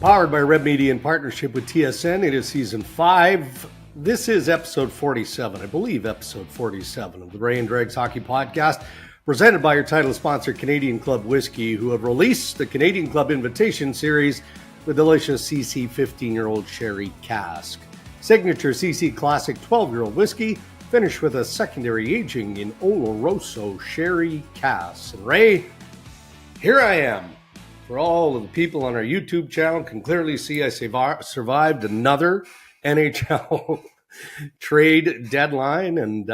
Powered by Red Media in partnership with TSN, it is season 5. This is episode 47, I believe episode 47 of the Ray and Dregs Hockey Podcast, presented by your title sponsor, Canadian Club Whiskey, who have released the Canadian Club Invitation Series with delicious CC 15-year-old sherry cask. Signature CC Classic 12-year-old whiskey, finished with a secondary aging in Oloroso sherry cask. And Ray, here I am. For all of the people on our YouTube channel can clearly see I survived another NHL trade deadline and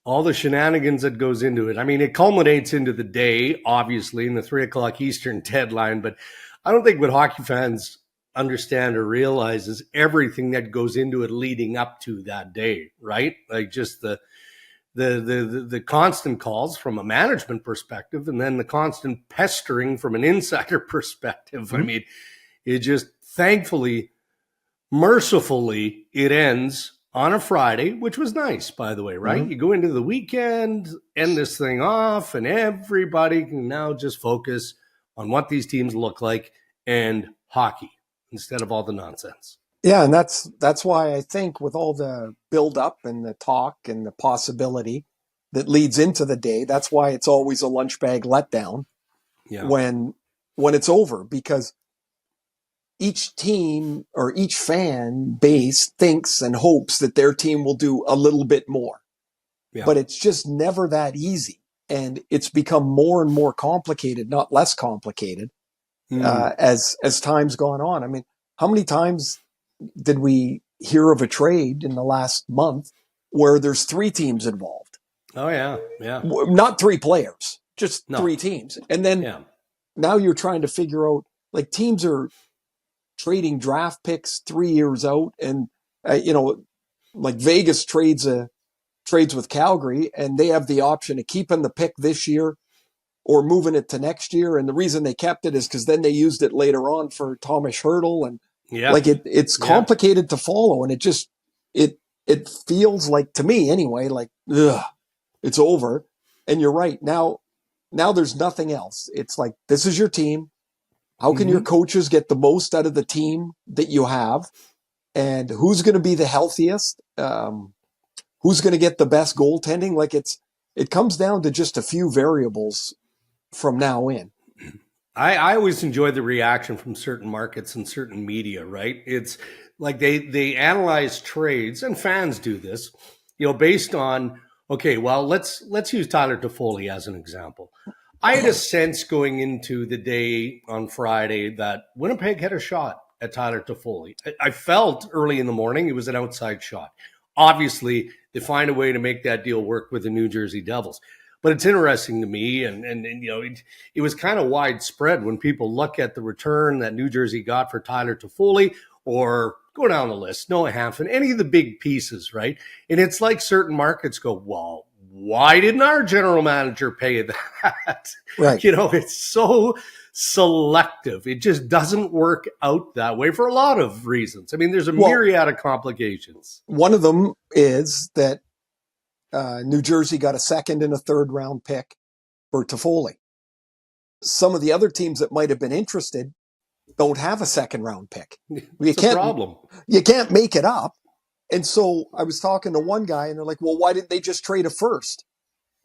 all the shenanigans that goes into it. I mean, it culminates into the day, obviously, in the 3 o'clock Eastern deadline, but I don't think what hockey fans understand or realize is everything that goes into it leading up to that day, right? Like just the constant calls from a management perspective and then the constant pestering from an insider perspective. Mm-hmm. I mean, it just thankfully, mercifully, it ends on a Friday, which was nice, by the way, right? Mm-hmm. You go into the weekend, end this thing off, and everybody can now just focus on what these teams look like and hockey instead of all the nonsense. Yeah, and that's why I think with all the build-up and the talk and the possibility that leads into the day, that's why it's always a lunch bag letdown when it's over, because each team or each fan base thinks and hopes that their team will do a little bit more. Yeah. But it's just never that easy. And it's become more and more complicated, not less complicated, as time's gone on. I mean, how many times did we hear of a trade in the last month where there's 3 teams involved? Oh, yeah. Yeah. Not 3 players, just 3 teams. And then now you're trying to figure out, like, teams are trading draft picks 3 years out. And, like Vegas trades with Calgary, and they have the option of keeping the pick this year or moving it to next year. And the reason they kept it is because then they used it later on for Thomas Hertl. And it's complicated to follow. And it feels like, to me anyway, like, it's over. And you're right. Now there's nothing else. It's like, this is your team. How can your coaches get the most out of the team that you have? And who's going to be the healthiest? Who's going to get the best goaltending? Like it comes down to just a few variables from now in. I always enjoy the reaction from certain markets and certain media, right? It's like they analyze trades, and fans do this, based on, okay, well, let's use Tyler Toffoli as an example. I had a sense going into the day on Friday that Winnipeg had a shot at Tyler Toffoli. I felt early in the morning it was an outside shot. Obviously, they find a way to make that deal work with the New Jersey Devils. But it's interesting to me, and it was kind of widespread when people look at the return that New Jersey got for Tyler Toffoli, or go down the list, Noah Hanfin, any of the big pieces, right? And it's like certain markets go, well, why didn't our general manager pay that? Right. It's so selective. It just doesn't work out that way for a lot of reasons. I mean, there's a myriad of complications. One of them is that New Jersey got a 2nd and a 3rd round pick for Toffoli. Some of the other teams that might have been interested don't have a 2nd round pick. It's a problem. You can't make it up. And so I was talking to one guy, and they're like, well, why didn't they just trade a 1st?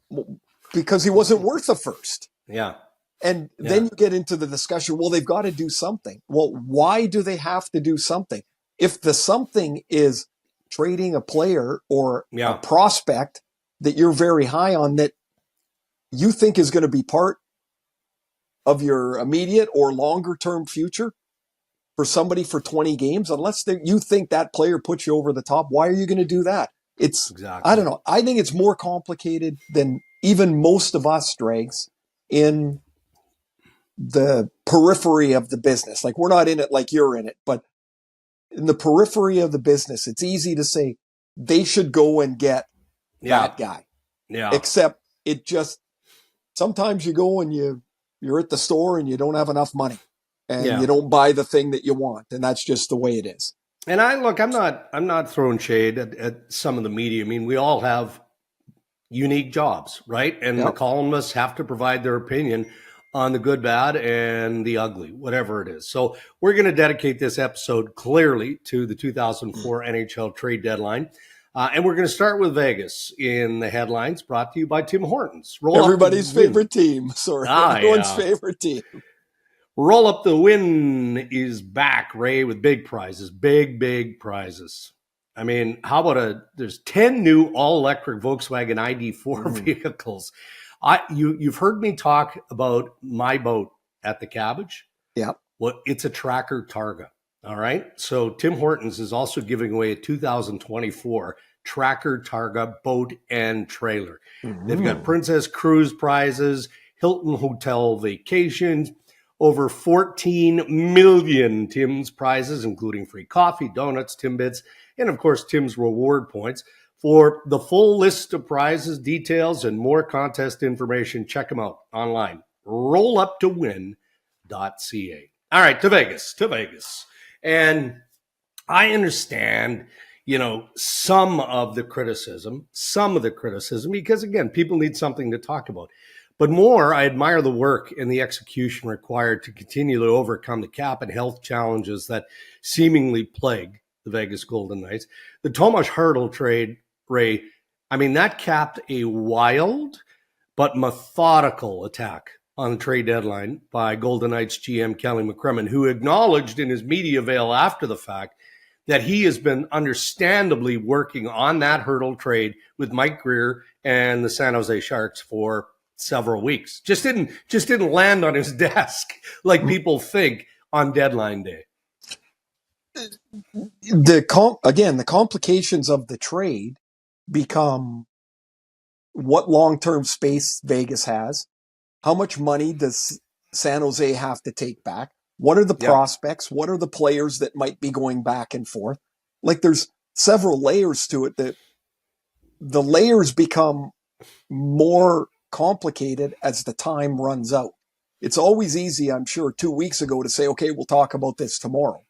Well, because he wasn't worth a 1st. Yeah. And then you get into the discussion, well, they've got to do something. Well, why do they have to do something? If the something is trading a player or a prospect that you're very high on that you think is going to be part of your immediate or longer term future for somebody for 20 games, unless you think that player puts you over the top, why are you going to do that? I don't know. I think it's more complicated than even most of us, Dregs, in the periphery of the business. Like, we're not in it like you're in it, but in the periphery of the business, it's easy to say they should go and get that guy. Yeah. Except it just, sometimes you go and you're at the store and you don't have enough money and you don't buy the thing that you want. And that's just the way it is. And I'm not throwing shade at some of the media. I mean, we all have unique jobs, right? And the columnists have to provide their opinion on the good, bad, and the ugly, whatever it is. So we're going to dedicate this episode clearly to the 2004 NHL trade deadline. And we're going to start with Vegas in the headlines, brought to you by Tim Hortons. Everybody's favorite team. Sorry, everyone's favorite team. Roll Up the Win is back, Ray, with big prizes, big prizes. I mean, how about there's 10 new all-electric Volkswagen ID4 vehicles. You've heard me talk about my boat at the Cabbage. Yeah. Well, it's a Tracker Targa. All right. So Tim Hortons is also giving away a 2024 Tracker Targa boat and trailer. They've got Princess Cruise prizes, Hilton Hotel vacations, over 14 million Tim's prizes, including free coffee, donuts, Timbits, and of course, Tim's reward points. For the full list of prizes, details, and more contest information, check them out online. Rolluptowin.ca. All right, to Vegas. And I understand, some of the criticism, because again, people need something to talk about. But more, I admire the work and the execution required to continue to overcome the cap and health challenges that seemingly plague the Vegas Golden Knights. The Tomas Hertl trade, Ray, I mean, that capped a wild but methodical attack on the trade deadline by Golden Knights GM Kelly McCrimmon, who acknowledged in his media avail after the fact that he has been understandably working on that Hertl trade with Mike Grier and the San Jose Sharks for several weeks. Just didn't land on his desk like people think on deadline day. The complications of the trade become what long-term space Vegas has. How much money does San Jose have to take back? What are the prospects? What are the players that might be going back and forth? Like there's several layers to it that the layers become more complicated as the time runs out. It's always easy, I'm sure, 2 weeks ago to say, okay, we'll talk about this tomorrow.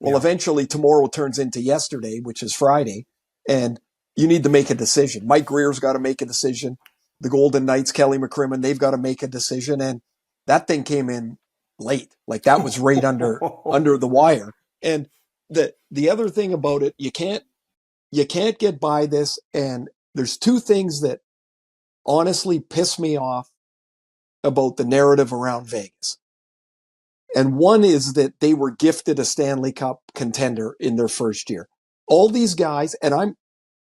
Well, eventually tomorrow turns into yesterday, which is Friday, and you need to make a decision. Mike Grier's got to make a decision. The Golden Knights, Kelly McCrimmon, they've got to make a decision. And that thing came in late. Like that was right under the wire. And the other thing about it, you can't get by this. And there's two things that honestly piss me off about the narrative around Vegas. And one is that they were gifted a Stanley Cup contender in their first year. All these guys, and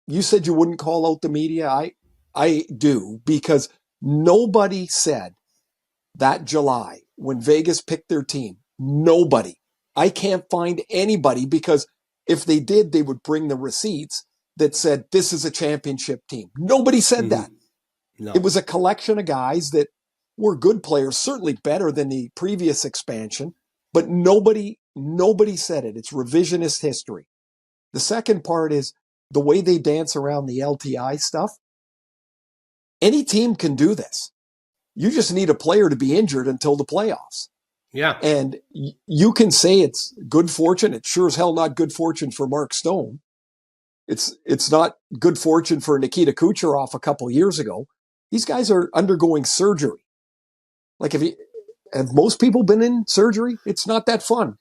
you said you wouldn't call out the media. I do, because nobody said that July when Vegas picked their team, nobody. I can't find anybody, because if they did, they would bring the receipts that said, this is a championship team. Nobody said that. No. It was a collection of guys that were good players, certainly better than the previous expansion, but nobody said it. It's revisionist history. The second part is the way they dance around the LTI stuff. Any team can do this. You just need a player to be injured until the playoffs. Yeah. And you can say it's good fortune. It's sure as hell not good fortune for Mark Stone. It's not good fortune for Nikita Kucherov a couple years ago. These guys are undergoing surgery. Like, have most people been in surgery? It's not that fun.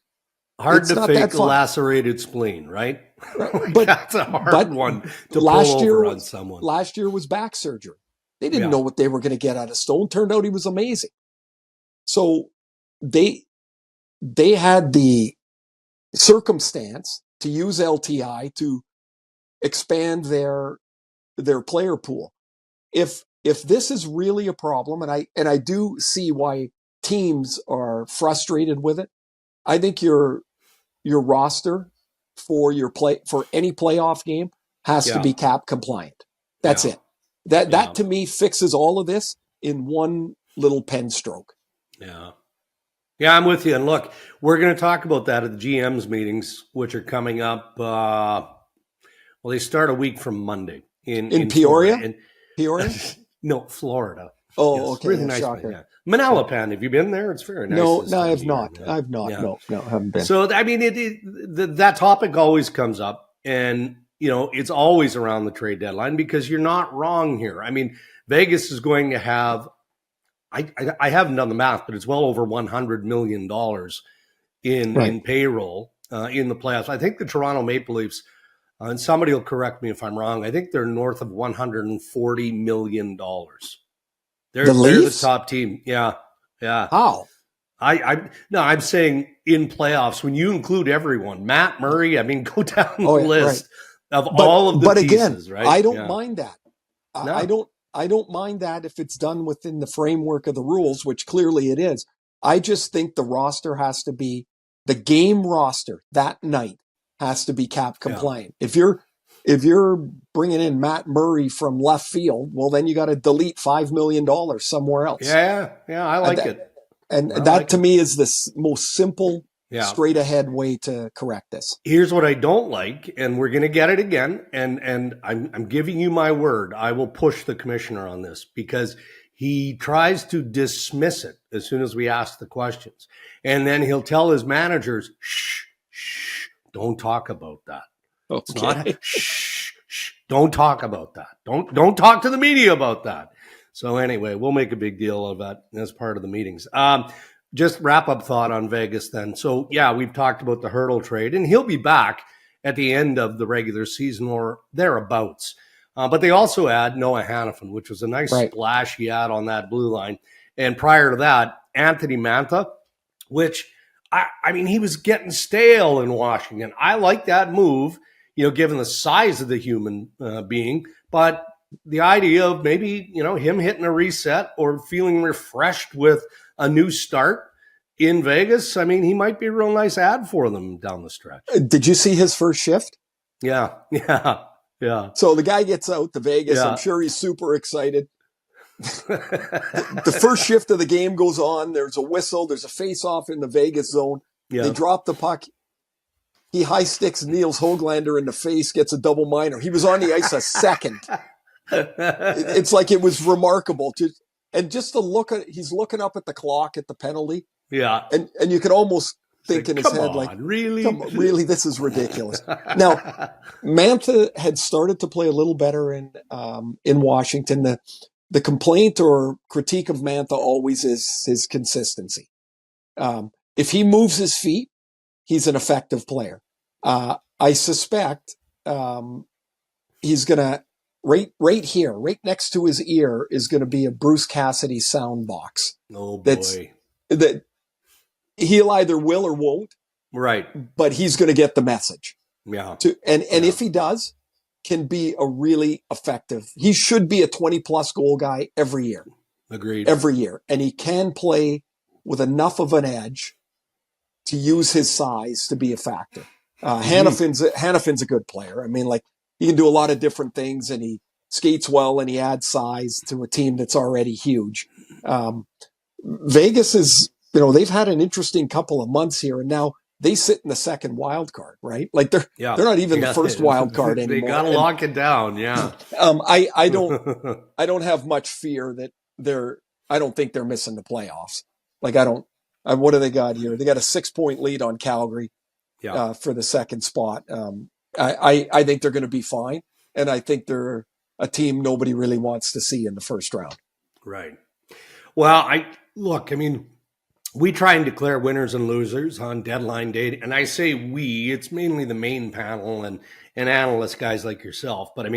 Hard to fake a lacerated spleen, right? But that's a hard one to pull over on someone. Last year was back surgery. They didn't know what they were going to get out of Stone. Turned out he was amazing. So they had the circumstance to use LTI to expand their player pool. If this is really a problem, and I do see why teams are frustrated with it, I think your roster for any playoff game has to be cap compliant. That's it. That to me fixes all of this in one little pen stroke. Yeah. Yeah, I'm with you. And look, we're going to talk about that at the GM's meetings, which are coming up. They start a week from Monday in Peoria. Peoria? No, Florida. Oh, yes, okay. Really nice. Yeah. Manalapan, have you been there? It's very nice. No, I have not. Yeah. I've not. Yeah. No, I haven't been. So, I mean, that topic always comes up, and, it's always around the trade deadline, because you're not wrong here. I mean, Vegas is going to have I haven't done the math, but it's well over $100 million in payroll in the playoffs. I think the Toronto Maple Leafs, and somebody will correct me if I'm wrong, I think they're north of $140 million. They're the top team. Yeah. How? I'm saying in playoffs, when you include everyone, Matt Murray, I mean, go down the list of all of the pieces, again, right? I don't mind that. No. I don't mind that if it's done within the framework of the rules, which clearly it is. I just think the roster has to be, the game roster that night has to be cap compliant. Yeah. If you're bringing in Matt Murray from left field, well, then you got to delete $5 million somewhere else. Yeah, I like it. And that to me is the most simple, straight ahead way to correct this. Here's what I don't like, and we're going to get it again. And I'm giving you my word. I will push the commissioner on this because he tries to dismiss it as soon as we ask the questions. And then he'll tell his managers, shh, don't talk about that. Okay. It's not, shh, don't talk about that. Don't talk to the media about that. So anyway, we'll make a big deal of that as part of the meetings. Just wrap up thought on Vegas then. So yeah, we've talked about the Hertl trade, and he'll be back at the end of the regular season or thereabouts. But they also add Noah Hannafin, which was a nice splash he had on that blue line. And prior to that, Anthony Mantha, which, I mean, he was getting stale in Washington. I like that move, given the size of the human being. But the idea of maybe, him hitting a reset or feeling refreshed with a new start in Vegas, I mean, he might be a real nice ad for them down the stretch. Did you see his first shift? Yeah. So the guy gets out to Vegas. Yeah. I'm sure he's super excited. The first shift of the game goes on. There's a whistle. There's a face-off in the Vegas zone. Yeah. They drop the puck. He high sticks Niels Höglander in the face, gets a double minor. He was on the ice a second. It's like it was remarkable. Just to look at, he's looking up at the clock at the penalty. Yeah. And you could almost think in his head, really, this is ridiculous. Now, Mantha had started to play a little better in Washington. The complaint or critique of Mantha always is his consistency. If he moves his feet, he's an effective player. I suspect he's going to, right here, right next to his ear is going to be a Bruce Cassidy sound box. Oh, boy. That he'll either will or won't. Right. But he's going to get the message. Yeah. And if he does, can be a really effective. He should be a 20-plus goal guy every year. Agreed. Every year. And he can play with enough of an edge to use his size to be a factor. Hannafin's a good player. I mean, like, he can do a lot of different things, and he skates well, and he adds size to a team that's already huge. Vegas is, they've had an interesting couple of months here, and now they sit in the second wild card, right? Like they're not even the first wild card anymore. They got to lock it down. Yeah. I don't have much fear that I don't think they're missing the playoffs. Like what do they got here? They got a 6-point lead on Calgary for the second spot. I think they're going to be fine. And I think they're a team nobody really wants to see in the first round. Right. Well, we try and declare winners and losers on deadline day. And I say we, it's mainly the main panel and analyst guys like yourself. But I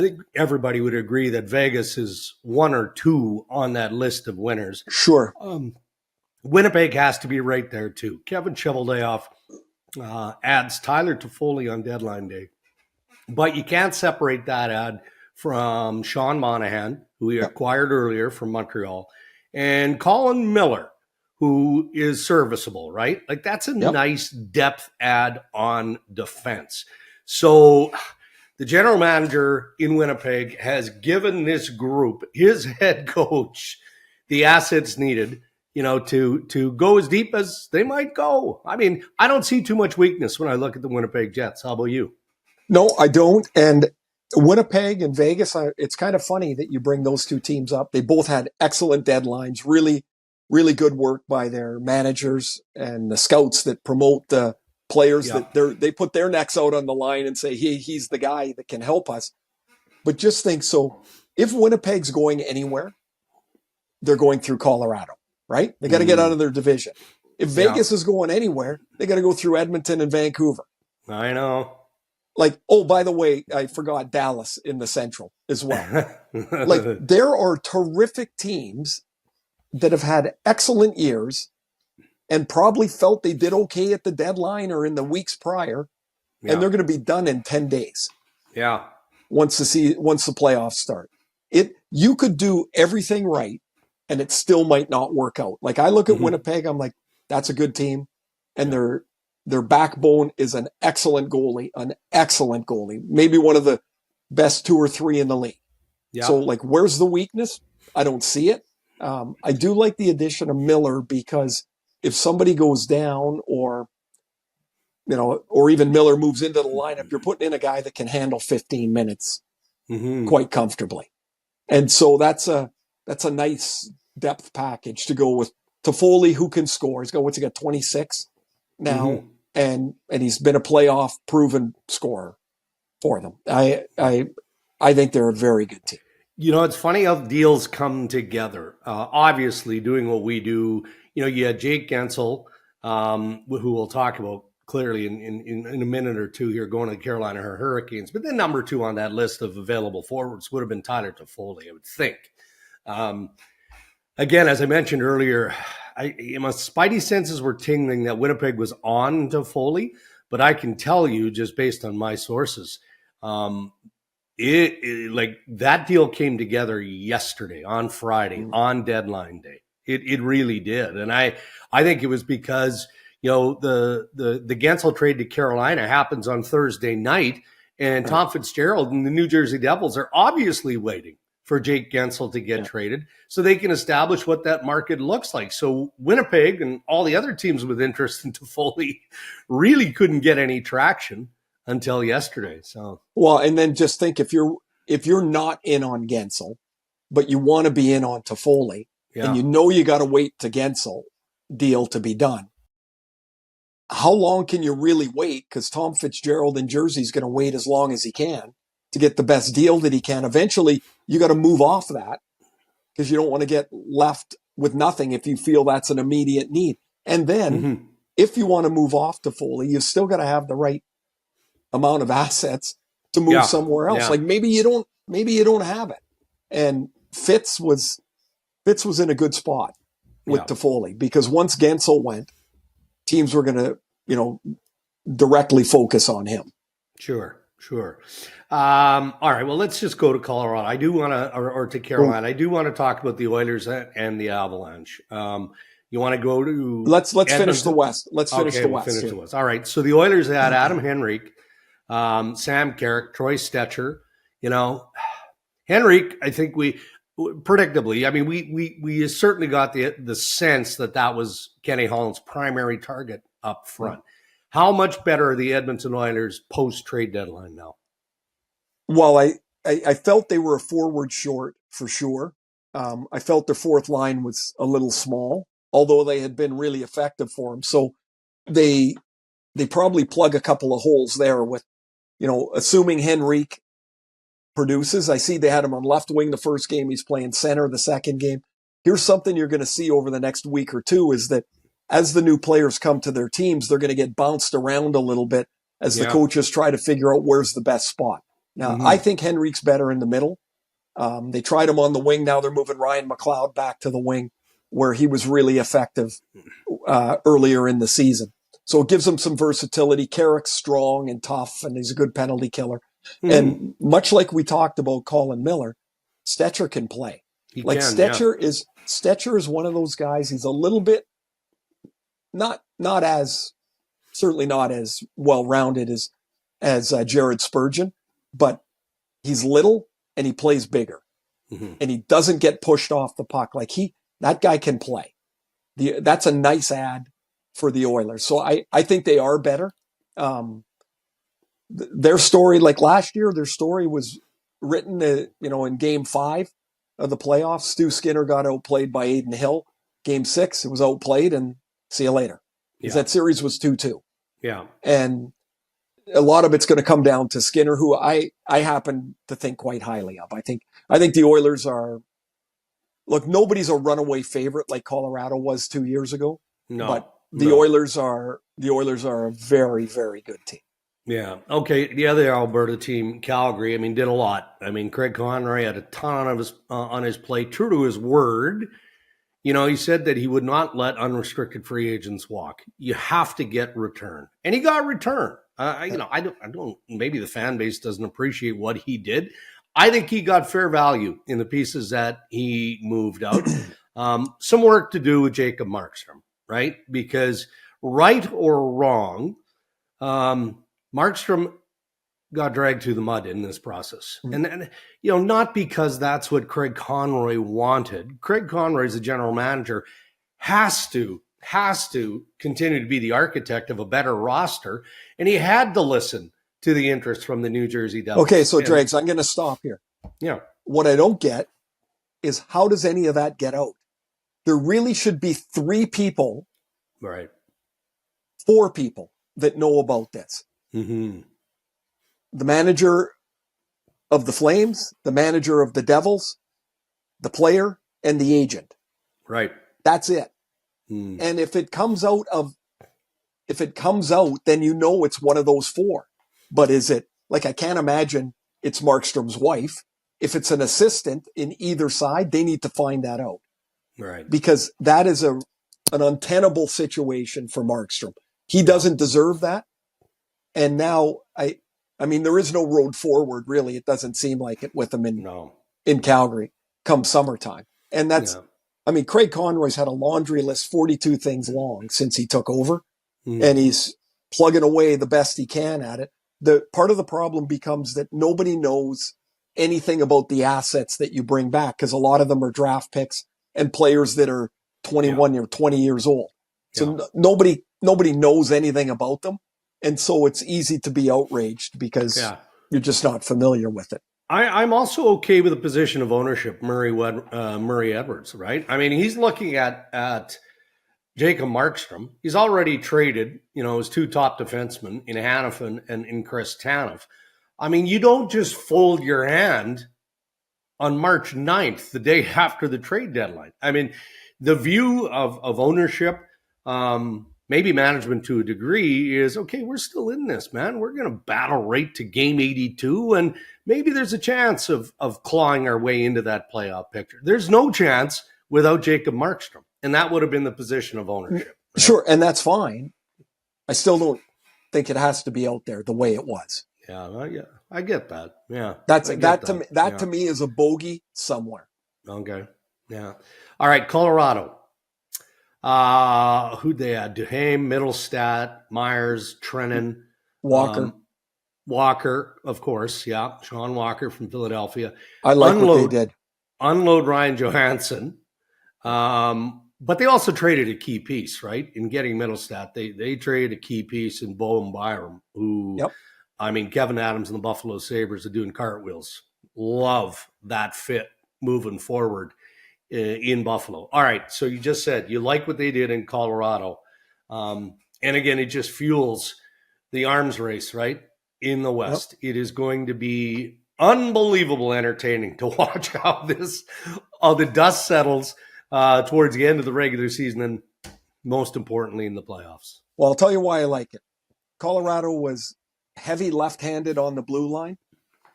think everybody would agree that Vegas is one or two on that list of winners. Sure. Winnipeg has to be right there too. Kevin Cheveldayoff adds Tyler Toffoli on deadline day. But you can't separate that ad from Sean Monahan, who we acquired earlier from Montreal, and Colin Miller, who is serviceable, right? Like, that's a nice depth add on defense. So the general manager in Winnipeg has given this group, his head coach, the assets needed, to go as deep as they might go. I mean, I don't see too much weakness when I look at the Winnipeg Jets. How about you? No, I don't. And Winnipeg and Vegas, it's kind of funny that you bring those two teams up. They both had excellent deadlines, really, really good work by their managers and the scouts that promote the players that they put their necks out on the line and say, hey, he's the guy that can help us. But just think, so if Winnipeg's going anywhere, they're going through Colorado, right? They got to get out of their division. If Vegas is going anywhere, they got to go through Edmonton and Vancouver. I know. Like, oh, by the way, I forgot Dallas in the Central as well. Like, there are terrific teams that have had excellent years and probably felt they did okay at the deadline or in the weeks prior, and they're going to be done in 10 days. Yeah. Once the playoffs start. You could do everything right, and it still might not work out. Like, I look at Winnipeg, I'm like, that's a good team, and their backbone is an excellent goalie, maybe one of the best 2 or 3 in the league. Yeah. So, like, where's the weakness? I don't see it. I do like the addition of Miller, because if somebody goes down, or even Miller moves into the lineup, you're putting in a guy that can handle 15 minutes quite comfortably. And so that's a nice depth package to go with Toffoli, who can score. He's got 26 now, and he's been a playoff proven scorer for them. I think they're a very good team. It's funny how deals come together. Obviously, doing what we do, you had Jake Gensel, who we'll talk about clearly in a minute or two here, going to the Carolina Hurricanes. But then number 2 on that list of available forwards would have been Tyler Toffoli, I would think. Again, as I mentioned earlier, my spidey senses were tingling that Winnipeg was on Toffoli, but I can tell you, just based on my sources, like that deal came together yesterday, on Friday, on deadline day. It really did. And I think it was because, the Gensel trade to Carolina happens on Thursday night, and Tom Fitzgerald and the New Jersey Devils are obviously waiting for Jake Gensel to get traded so they can establish what that market looks like. So Winnipeg and all the other teams with interest in Toffoli really couldn't get any traction until yesterday. So, well, and then just think, if you're not in on Gensel, but you want to be in on Toffoli, and you got to wait to Gensel deal to be done, how long can you really wait? Because Tom Fitzgerald in Jersey is going to wait as long as he can to get the best deal that he can. Eventually, you got to move off that, because you don't want to get left with nothing if you feel that's an immediate need. And then if you want to move off Toffoli, you've still got to have the right amount of assets to move somewhere else. Like maybe you don't have it. And Fitz was in a good spot with Toffoli, because once Gensel went, teams were going to, directly focus on him. Sure. All right. Well, let's just go to Colorado. I do want to, or to Carolina. I do want to talk about the Oilers and the Avalanche. You want to go to? Let's finish the West. Let's finish the West. Finish the West. All right. So the Oilers had Adam Henrique, Sam Carrick, Troy Stetcher. Henrique, I think predictably, I mean, we certainly got the sense that was Kenny Holland's primary target up front. How much better are the Edmonton Oilers post-trade deadline now? Well, I felt they were a forward short for sure. I felt their fourth line was a little small, although they had been really effective for them. So they probably plug a couple of holes there with, assuming Henrique produces. I see they had him on left wing the first game. He's playing center the second game. Here's something you're going to see over the next week or two, is that as the new players come to their teams, they're going to get bounced around a little bit as the coaches try to figure out where's the best spot. Now, I think Henrique's better in the middle. They tried him on the wing. Now they're moving Ryan McLeod back to the wing, where he was really effective earlier in the season. So it gives him some versatility. Carrick's strong and tough, and he's a good penalty killer. And much like we talked about Colin Miller, Stetcher can play. Stetcher is one of those guys. He's a little bit certainly not as well-rounded as Jared Spurgeon, but he's little and he plays bigger, and he doesn't get pushed off the puck. That guy can play. That's a nice add for the Oilers. So I think they are better. Their story, like last year, their story was written, in Game 5 of the playoffs. Stu Skinner got outplayed by Aiden Hill. Game 6, it was outplayed, and see you later. Because that series was 2-2. Yeah. And a lot of it's going to come down to Skinner, who I happen to think quite highly of. I think the Oilers are look, nobody's a runaway favorite like Colorado was 2 years ago. No, but the Oilers are a very, very good team. Yeah. Okay. The other Alberta team, Calgary, I mean, did a lot. I mean, Craig Conroy had a ton of his on his plate. True to his word, you know, he said that he would not let unrestricted free agents walk. You have to get return, and he got return. You know, I don't. Maybe the fan base doesn't appreciate what he did. I think he got fair value in the pieces that he moved out. Some work to do with Jacob Markstrom, right? Because right or wrong, Markstrom got dragged through the mud in this process. And, you know, not because that's what Craig Conroy wanted. Craig Conroy, as a general manager, has to continue to be the architect of a better roster. And he had to listen to the interest from the New Jersey Devils. Okay, so Dregs, I'm going to stop here. Yeah. What I don't get is how does any of that get out? There really should be 3 people, right, 4 people that know about this. Mm-hmm. The manager of the Flames, the manager of the Devils, the player, and the agent. Right. That's it. And if it comes out, then you know it's one of those 4. But is it, like, I can't imagine it's Markstrom's wife. If it's an assistant in either side, they need to find that out. Right. Because that is an untenable situation for Markstrom. He doesn't deserve that. And now, I mean, there is no road forward, really. It doesn't seem like it with him in Calgary come summertime. And that's, I mean, Craig Conroy's had a laundry list 42 things long since he took over. And he's plugging away the best he can at it. The part of the problem becomes that nobody knows anything about the assets that you bring back, because a lot of them are draft picks and players that are 21 or 20 years old. So nobody knows anything about them. And so it's easy to be outraged because you're just not familiar with it. I'm also okay with the position of ownership, Murray Edwards, right? I mean, he's looking at Jacob Markstrom. He's already traded, you know, his 2 top defensemen in Hanifin and in Chris Tanev. I mean, you don't just fold your hand on March 9th, the day after the trade deadline. I mean, the view of ownership, maybe management to a degree, is, okay, we're still in this, man. We're going to battle right to game 82, and maybe there's a chance of clawing our way into that playoff picture. There's no chance without Jacob Markstrom, and that would have been the position of ownership. Right? Sure, and that's fine. I still don't think it has to be out there the way it was. Yeah, I get that. Yeah, that to me is a bogey somewhere. Okay, yeah. All right, Colorado. Who'd they add? Duhaime, Middlestat, Myers, Trennan, Walker, of course. Yeah, Sean Walker from Philadelphia. I like what they did. Unload Ryan Johansson. But they also traded a key piece, right? In getting Middlestat, they traded a key piece in Bowen Byram, who, I mean, Kevin Adams and the Buffalo Sabres are doing cartwheels. Love that fit moving forward in Buffalo. All right, so you just said you like what they did in Colorado. And again, it just fuels the arms race, right, in the West. It is going to be unbelievable entertaining to watch how the dust settles towards the end of the regular season and most importantly in the playoffs. Well, I'll tell you why I like it. Colorado was heavy left-handed on the blue line.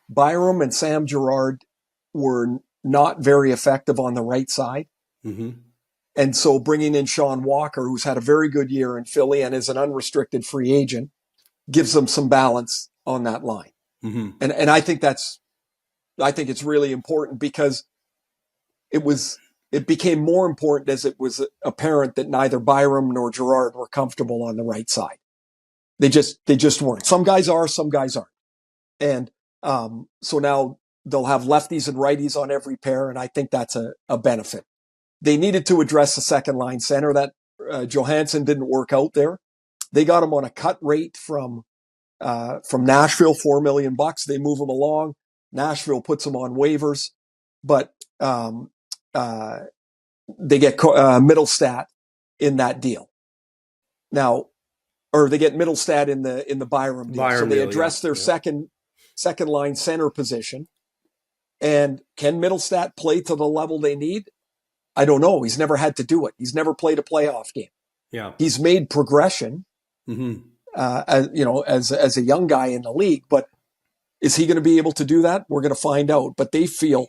Byram and Sam Girard were not very effective on the right side. And so bringing in Sean Walker, who's had a very good year in Philly and is an unrestricted free agent, gives them some balance on that line. And I think it's really important because it became more important as it was apparent that neither Byram nor Girard were comfortable on the right side. They just weren't. Some guys are, some guys aren't. And so now they'll have lefties and righties on every pair, and I think that's a benefit. They needed to address the second line center. That Johansson didn't work out there. They got him on a cut rate from Nashville, $4 million. They move him along. Nashville puts him on waivers, but they get Middlestat in that deal now, or they get Middlestat in the Byram deal. So they address their second line center position. And can Middlestat play to the level they need? I don't know. He's never had to do it. He's never played a playoff game. Yeah. He's made progression, as a young guy in the league, but is he going to be able to do that? We're going to find out, but they feel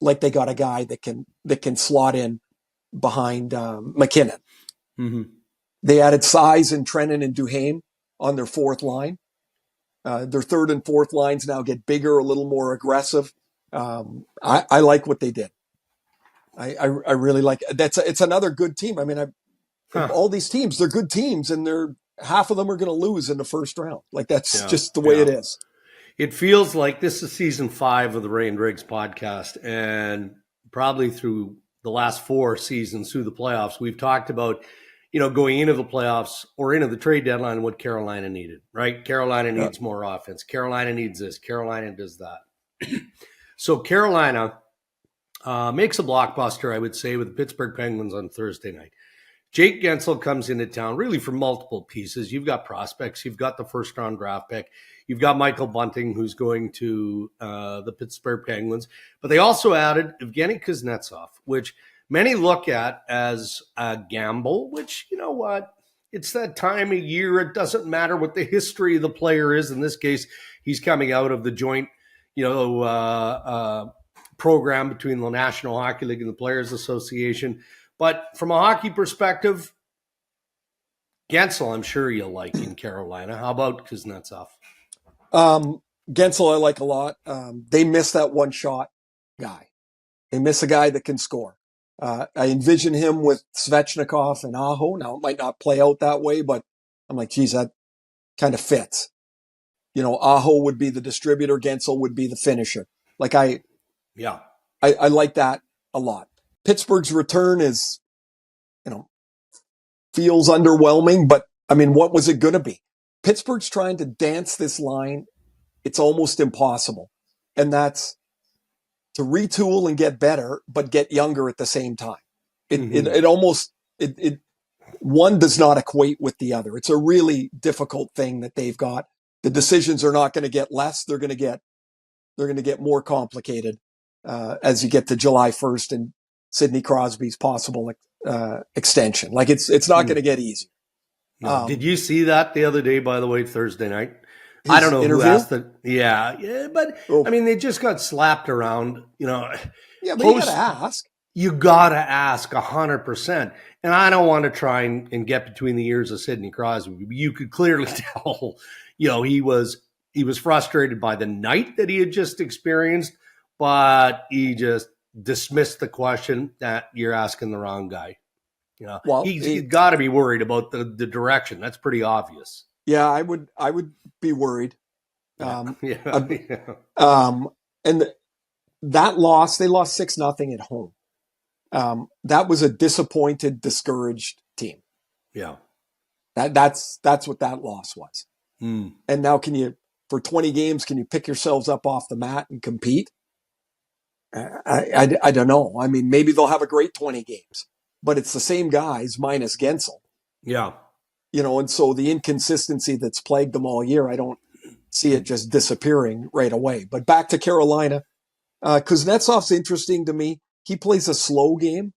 like they got a guy that can slot in behind McKinnon. Mm-hmm. They added size in Trennan and Duhaime on their fourth line. Their third and fourth lines now get bigger, a little more aggressive. I like what they did. I really like it. It's another good team. I mean, all these teams, they're good teams, and half of them are going to lose in the first round. Like that's just the way it is. It feels like this is season 5 of the Ray and Dregs podcast, and probably through the last 4 seasons through the playoffs, we've talked about, going into the playoffs or into the trade deadline, what Carolina needed, right? Carolina needs more offense. Carolina needs this. Carolina does that. So Carolina makes a blockbuster, I would say, with the Pittsburgh Penguins on Thursday night. Jake Guentzel comes into town really for multiple pieces. You've got prospects. You've got the first-round draft pick. You've got Michael Bunting, who's going to the Pittsburgh Penguins. But they also added Evgeny Kuznetsov, which many look at as a gamble, which, you know what? It's that time of year. It doesn't matter what the history of the player is. In this case, he's coming out of the joint, program between the National Hockey League and the Players Association. But from a hockey perspective, Guentzel, I'm sure you'll like in Carolina. How about Kuznetsov? Guentzel, I like a lot. They miss that one-shot guy. They miss a guy that can score. I envision him with Svechnikov and Aho. Now, it might not play out that way, but I'm like, geez, that kind of fits. Aho would be the distributor. Guentzel would be the finisher. Like I like that a lot. Pittsburgh's return is, feels underwhelming, but I mean, what was it going to be? Pittsburgh's trying to dance this line. It's almost impossible. And that's to retool and get better, but get younger at the same time. One does not equate with the other. It's a really difficult thing that they've got. The decisions are not going to get less. They're going to get more complicated as you get to July 1st and Sidney Crosby's possible extension. Like it's not going to get easier. No. Did you see that the other day, by the way, Thursday night? I don't know interview? Who asked it. Yeah, but I mean, they just got slapped around, Yeah, but you got to ask. You got to ask 100%. And I don't want to try and get between the ears of Sidney Crosby. You could clearly tell, he was frustrated by the night that he had just experienced, but he just dismissed the question that you're asking the wrong guy. Well, he's got to be worried about the direction. That's pretty obvious. Yeah, I would be worried. And that loss, they lost 6-0 at home. That was a disappointed, discouraged team. Yeah. That's what that loss was. And now for 20 games, can you pick yourselves up off the mat and compete? I don't know. I mean, maybe they'll have a great 20 games, but it's the same guys minus Guentzel. Yeah. And so the inconsistency that's plagued them all year, I don't see it just disappearing right away. But back to Carolina, Kuznetsov's interesting to me. He plays a slow game,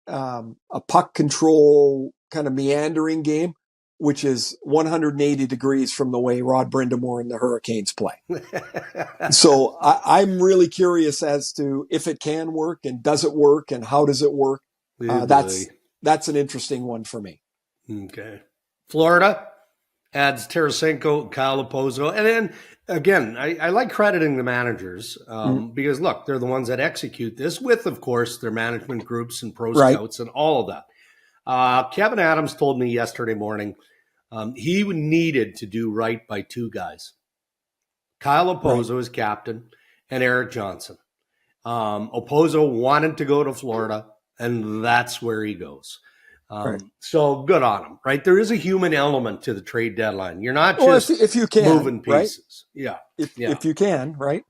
a puck control kind of meandering game, which is 180 degrees from the way Rod Brindamore and the Hurricanes play. So I'm really curious as to if it can work and does it work and how does it work. That's an interesting one for me. Okay. Florida adds Tarasenko, Kyle Opozo. And then, again, I like crediting the managers because, look, they're the ones that execute this with, of course, their management groups and pro scouts and all of that. Kevin Adams told me yesterday morning he needed to do right by 2 guys. Kyle Opozo is captain and Eric Johnson. Opozo wanted to go to Florida, and that's where he goes. So good on him, right? There is a human element to the trade deadline. You're not just if you can, moving pieces. Right? If you can, right?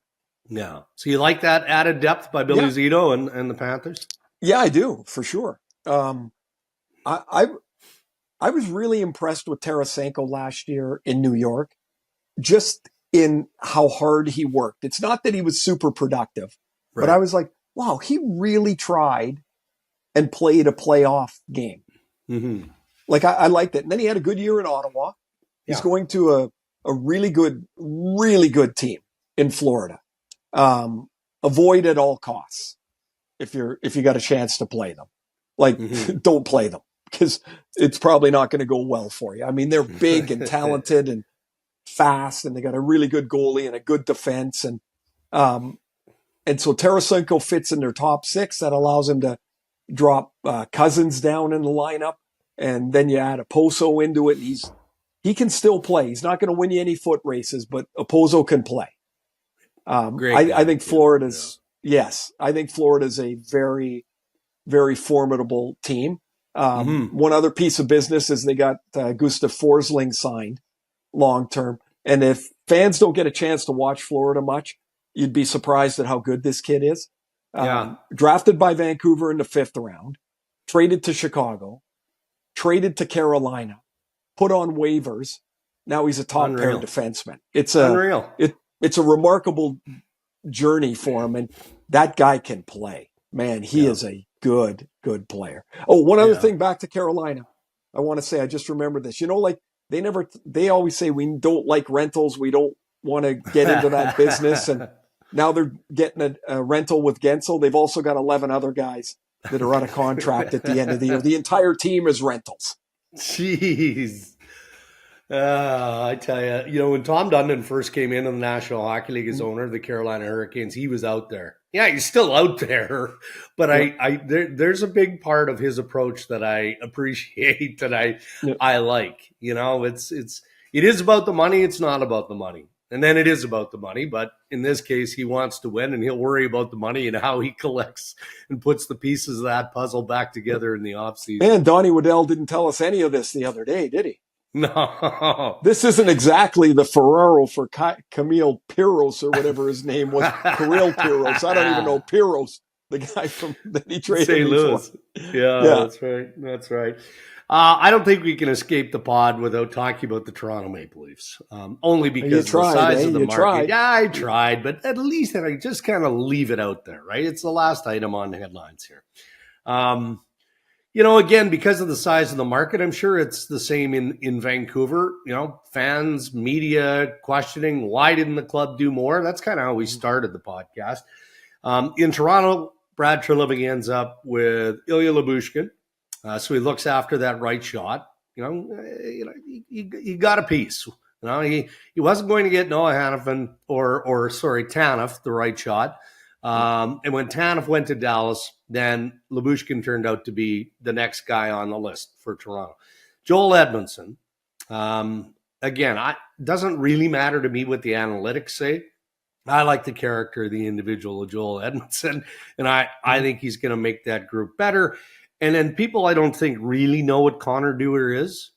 Yeah. So you like that added depth by Billy Zito and the Panthers? Yeah, I do, for sure. I was really impressed with Tarasenko last year in New York, just in how hard he worked. It's not that he was super productive, but I was like, wow, he really tried and played a playoff game. Mm-hmm. Like I like that. And then he had a good year in Ottawa. He's going to a really good team in Florida. Avoid at all costs if you got a chance to play them. Like, don't play them because it's probably not going to go well for you. I mean, they're big and talented and fast, and they got a really good goalie and a good defense. And so Tarasenko fits in their top six. That allows him to drop Cousins down in the lineup. And then you add Oposo into it. And he can still play. He's not going to win you any foot races, but Oposo can play. I think Florida's, I think Florida's a very, very formidable team. One other piece of business is they got Gustav Forsling signed long-term. And if fans don't get a chance to watch Florida much, you'd be surprised at how good this kid is. Drafted by Vancouver in the 5th round, traded to Chicago, traded to Carolina, put on waivers. Now he's a top pair defenseman. It's unreal. It's a remarkable journey for him, and that guy can play. Man, he is a good player. Oh, one other thing back to Carolina. I want to say, I just remember this. You know, like they always say we don't like rentals. We don't want to get into that business. And now they're getting a rental with Gensel. They've also got 11 other guys that are on a contract at the end of the year. The entire team is rentals. Jeez. I tell you, when Tom Dundon first came in the National Hockey League as owner of the Carolina Hurricanes, he was out there. Yeah, he's still out there, but there's a big part of his approach that I appreciate, that I like. It is about the money. It's not about the money. And then it is about the money, but in this case, he wants to win, and he'll worry about the money and how he collects and puts the pieces of that puzzle back together in the offseason. Man, Donnie Waddell didn't tell us any of this the other day, did he? No. This isn't exactly the Ferraro for Camille Piros or whatever his name was. Kirill Piros. I don't even know Piros, the guy that he traded St. Louis. Yeah, that's right. I don't think we can escape the pod without talking about the Toronto Maple Leafs. Only because of the size of the market. Tried. Yeah, I tried, but at least I just kind of leave it out there, right? It's the last item on the headlines here. Again, because of the size of the market, I'm sure it's the same in Vancouver. Fans, media questioning, why didn't the club do more? That's kind of how we started the podcast. In Toronto, Brad Treliving ends up with Ilya Lyubushkin. So he looks after that right shot. He got a piece. He wasn't going to get Noah Hannafin or Tanev the right shot. And when Tanev went to Dallas, then Lyubushkin turned out to be the next guy on the list for Toronto. Joel Edmondson, again, doesn't really matter to me what the analytics say. I like the character of the individual of Joel Edmondson, and I think he's going to make that group better. And then people I don't think really know what Connor Dewar is.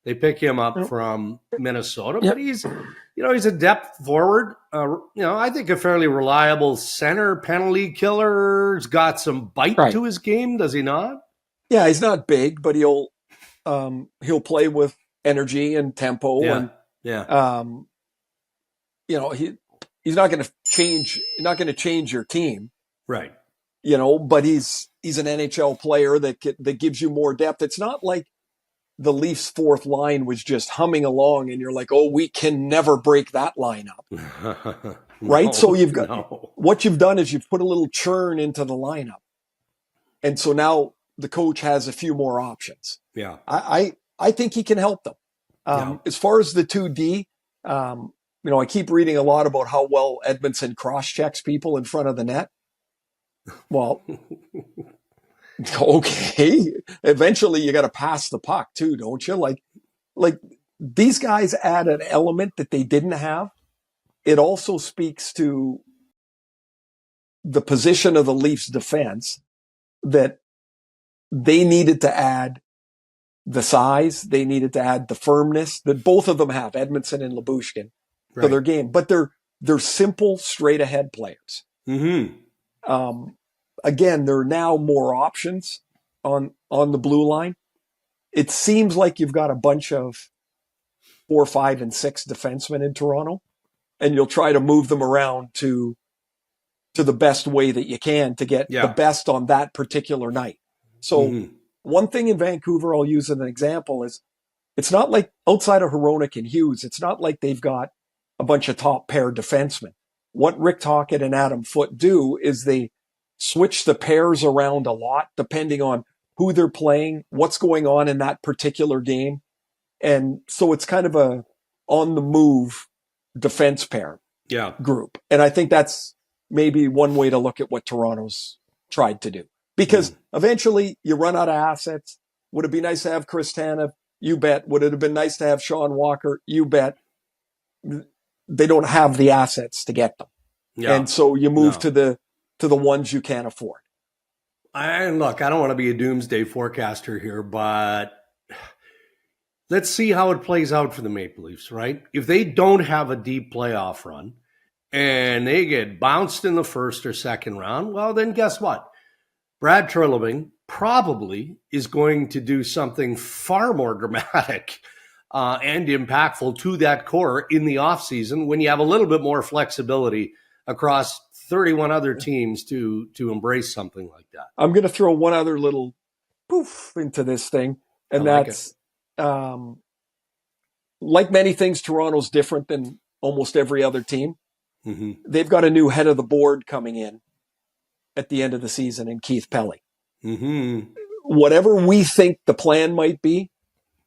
They pick him up from Minnesota, but he's a depth forward. I think a fairly reliable center, penalty killer. He's got some bite to his game, does he not? Yeah, he's not big, but he'll play with energy and tempo. He's not going to change. Not going to change your team, right? But he's an NHL player that gives you more depth. It's not like the Leafs' fourth line was just humming along and you're like, oh, we can never break that line up. Right? So what you've done is you've put a little churn into the lineup. And so now the coach has a few more options. Yeah. I think he can help them. As far as the 2D, I keep reading a lot about how well Edmondson cross-checks people in front of the net. Well, okay. Eventually you got to pass the puck too, don't you? Like these guys add an element that they didn't have. It also speaks to the position of the Leafs defense that they needed to add the size. They needed to add the firmness that both of them have, Edmondson and Lyubushkin, for their game, but they're simple, straight ahead players. Mm-hmm. Again, there are now more options on the blue line. It seems like you've got a bunch of 4, 5, and 6 defensemen in Toronto, and you'll try to move them around to the best way that you can to get the best on that particular night. So one thing in Vancouver I'll use as an example is it's not like outside of Hronek and Hughes, it's not like they've got a bunch of top pair defensemen. What Rick Tocchet and Adam Foote do is they switch the pairs around a lot depending on who they're playing, what's going on in that particular game. And so it's kind of a on the move defense pair group. And I think that's maybe one way to look at what Toronto's tried to do. Because eventually you run out of assets. Would it be nice to have Chris Tanev? You bet. Would it have been nice to have Sean Walker? You bet. They don't have the assets to get them. Yeah. And so you move to the ones you can't afford. And look, I don't want to be a doomsday forecaster here, but let's see how it plays out for the Maple Leafs, right? If they don't have a deep playoff run and they get bounced in the first or second round, well, then guess what? Brad Treliving probably is going to do something far more dramatic and impactful to that core in the offseason when you have a little bit more flexibility across 31 other teams to embrace something like that. I'm going to throw one other little poof into this thing, and that's like many things, Toronto's different than almost every other team. They've got a new head of the board coming in at the end of the season in Keith Pelly. Whatever we think the plan might be,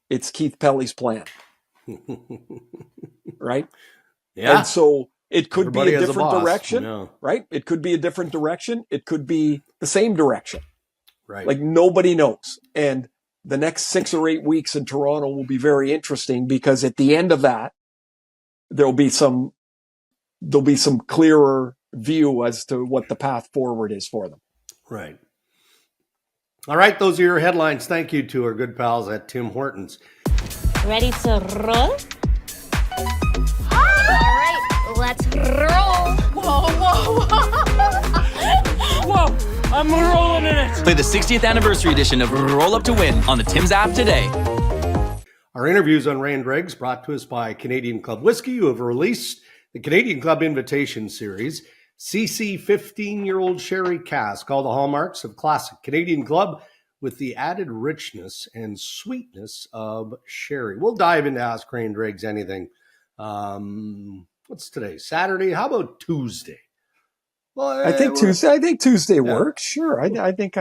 it's Keith Pelly's plan. Right? Yeah. And so it could be a different direction, right? It could be a different direction. It could be the same direction. Right. Like nobody knows. And the next 6 or 8 weeks in Toronto will be very interesting because at the end of that, there'll be some clearer view as to what the path forward is for them. Right. All right. Those are your headlines. Thank you to our good pals at Tim Hortons. Ready to roll? All right, let's roll. Whoa. Whoa, I'm rolling in it. Play the 60th anniversary edition of Roll Up to Win on the Tim's app today. Our interviews on Ray and Dregs brought to us by Canadian Club Whiskey, who have released the Canadian Club Invitation Series, CC 15-year-old sherry cask, all the hallmarks of classic Canadian Club with the added richness and sweetness of sherry. We'll dive into Ask Ray and Dregs anything. What's today? Saturday? How about Tuesday? Well, I think Tuesday works. Sure. I think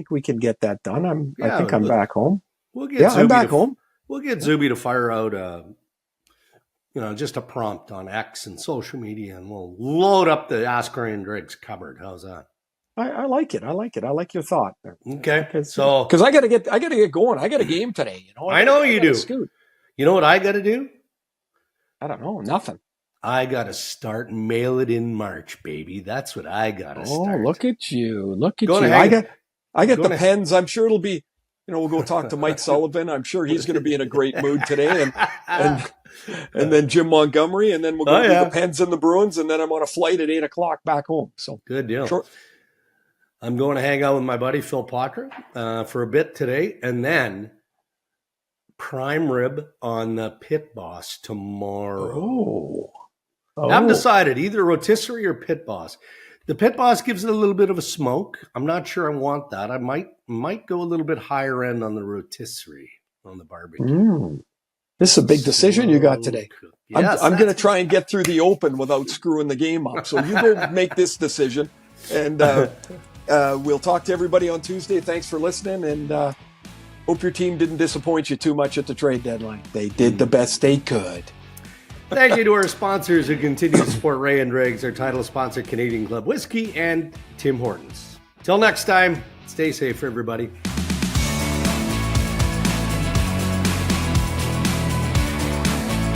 we can get that done. I think I'm back home. I'm back home. We'll get Zuby to fire out just a prompt on X and social media, and we'll load up the Ask Ray and Dregs cupboard. How's that? I like it. I like your thought there. Okay. So because I gotta get going. I got a game today. I know you do. Scoot. You know what I got to do? I don't know. Nothing. I got to start mail it in March, baby. That's what I got to start. Oh, look at you. I got the pens. I'm sure it'll be, we'll go talk to Mike Sullivan. I'm sure he's going to be in a great mood today. And then Jim Montgomery. And then we'll go do the Pens and the Bruins. And then I'm on a flight at 8:00 back home. So good deal. I'm going to hang out with my buddy Phil Poitras for a bit today. And then prime rib on the Pit Boss tomorrow. I haven't decided either rotisserie or Pit Boss. The Pit Boss gives it a little bit of a smoke. I'm not sure I want that. I might go a little bit higher end on the rotisserie on the barbecue. This is a big decision you got today. Yes, I'm going to try and get through the Open without screwing the game up. So you go make this decision, and we'll talk to everybody on Tuesday. Thanks for listening, and hope your team didn't disappoint you too much at the trade deadline. They did the best they could. Thank you to our sponsors who continue to support Ray and Dregs, our title sponsor, Canadian Club Whiskey, and Tim Hortons. Till next time, stay safe, everybody.